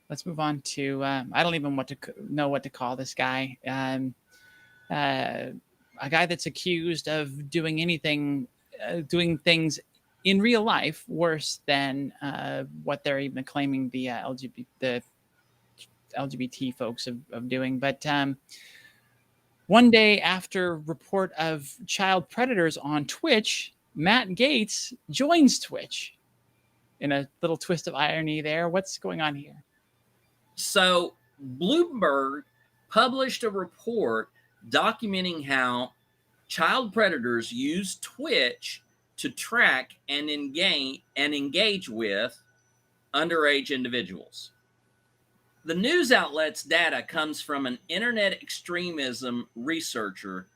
let's move on to. I don't even know what to call this guy. A guy that's accused of doing anything, doing things in real life worse than what they're even claiming the LGBT folks of doing. But one day after report of child predators on Twitch, Matt Gaetz joins Twitch. In a little twist of irony there, what's going on here? So Bloomberg published a report documenting how child predators use Twitch to track and engage with underage individuals. The news outlet's data comes from an internet extremism researcher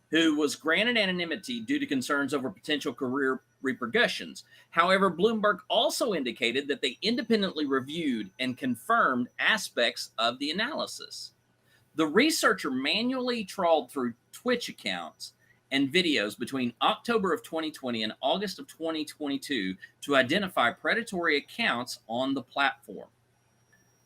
who was granted anonymity due to concerns over potential career repercussions. However, Bloomberg also indicated that they independently reviewed and confirmed aspects of the analysis. The researcher manually trawled through Twitch accounts and videos between October of 2020 and August of 2022 to identify predatory accounts on the platform.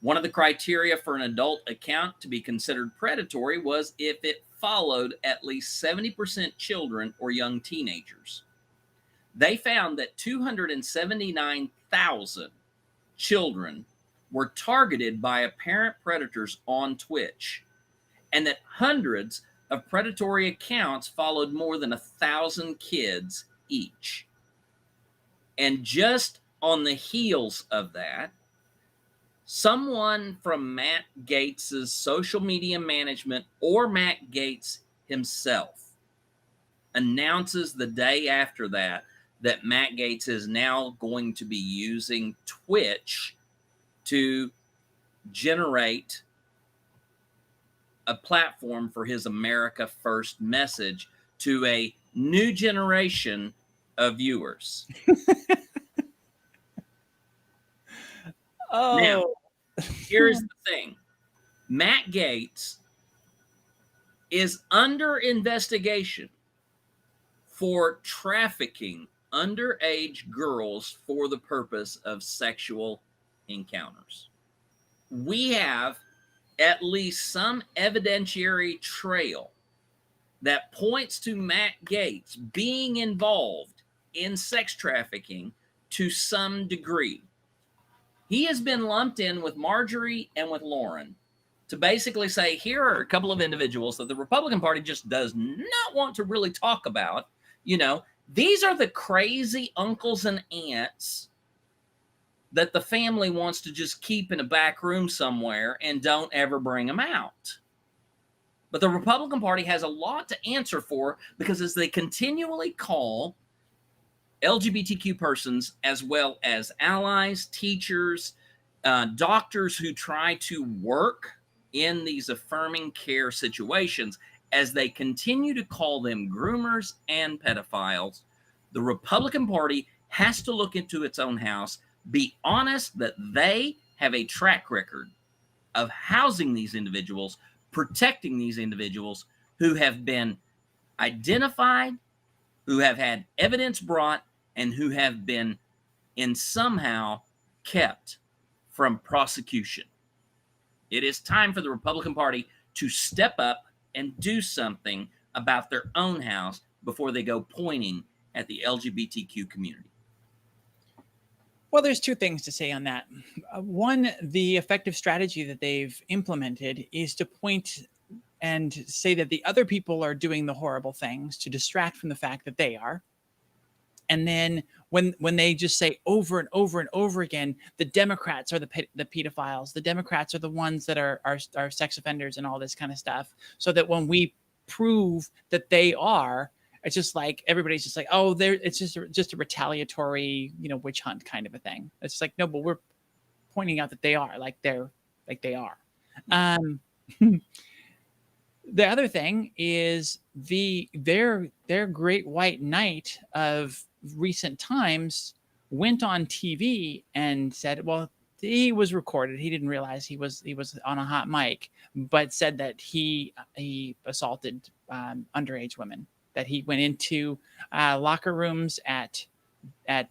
One of the criteria for an adult account to be considered predatory was if it followed at least 70% children or young teenagers. They found that 279,000 children were targeted by apparent predators on Twitch, and that hundreds of predatory accounts followed more than 1,000 kids each. And just on the heels of that, someone from Matt Gaetz's social media management or Matt Gaetz himself announces the day after that Matt Gaetz is now going to be using Twitch to generate a platform for his America First message to a new generation of viewers. Oh, now, here's the thing. Matt Gaetz is under investigation for trafficking underage girls for the purpose of sexual encounters. We have at least some evidentiary trail that points to Matt Gaetz being involved in sex trafficking to some degree. He has been lumped in with Marjorie and with Lauren to basically say, here are a couple of individuals that the Republican Party just does not want to really talk about. You know, these are the crazy uncles and aunts that the family wants to just keep in a back room somewhere and don't ever bring them out. But the Republican Party has a lot to answer for, because as they continually call LGBTQ persons, as well as allies, teachers, doctors who try to work in these affirming care situations, as they continue to call them groomers and pedophiles, the Republican Party has to look into its own house, be honest that they have a track record of housing these individuals, protecting these individuals who have been identified, who have had evidence brought, and who have been in somehow kept from prosecution. It is time for the Republican Party to step up and do something about their own house before they go pointing at the LGBTQ community. Well, there's two things to say on that. One, the effective strategy that they've implemented is to point and say that the other people are doing the horrible things to distract from the fact that they are. And then when they just say over and over and over again, the Democrats are the pedophiles, the Democrats are the ones that are sex offenders and all this kind of stuff, so that when we prove that they are, it's just like everybody's just like, oh, it's just a retaliatory, witch hunt kind of a thing. It's just like, no, but we're pointing out that they are like they are. The other thing is their great white knight of recent times went on TV and said, well, he was recorded. He didn't realize he was on a hot mic, but said that he assaulted underage women, that he went into locker rooms at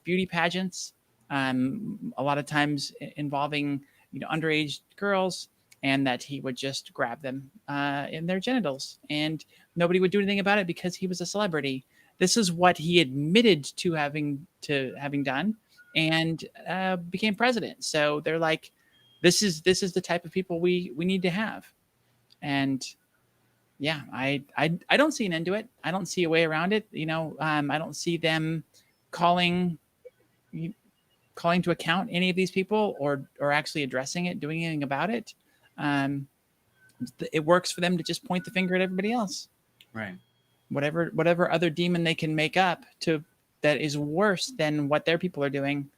beauty pageants, a lot of times involving underage girls, and that he would just grab them in their genitals, and nobody would do anything about it because he was a celebrity. This is what he admitted to having done, and became president. So they're like, this is the type of people we need to have. And yeah, I don't see an end to it. I don't see a way around it. I don't see them calling calling to account any of these people, or actually addressing it, doing anything about it. Um, it works for them to just point the finger at everybody else. Right. Whatever other demon they can make up to that is worse than what their people are doing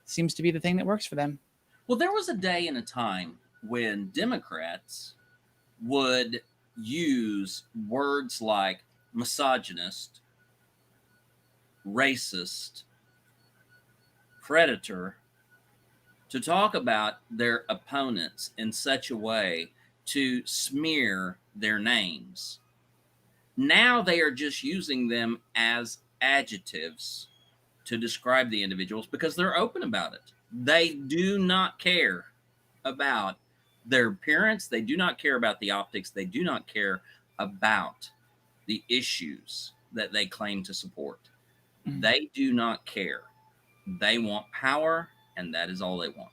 seems to be the thing that works for them. Well, there was a day and a time when Democrats would use words like misogynist, racist, predator to talk about their opponents in such a way to smear their names. Now they are just using them as adjectives to describe the individuals because they're open about it. They do not care about their appearance. They do not care about the optics. They do not care about the issues that they claim to support. They do not care. They want power, and that is all they want.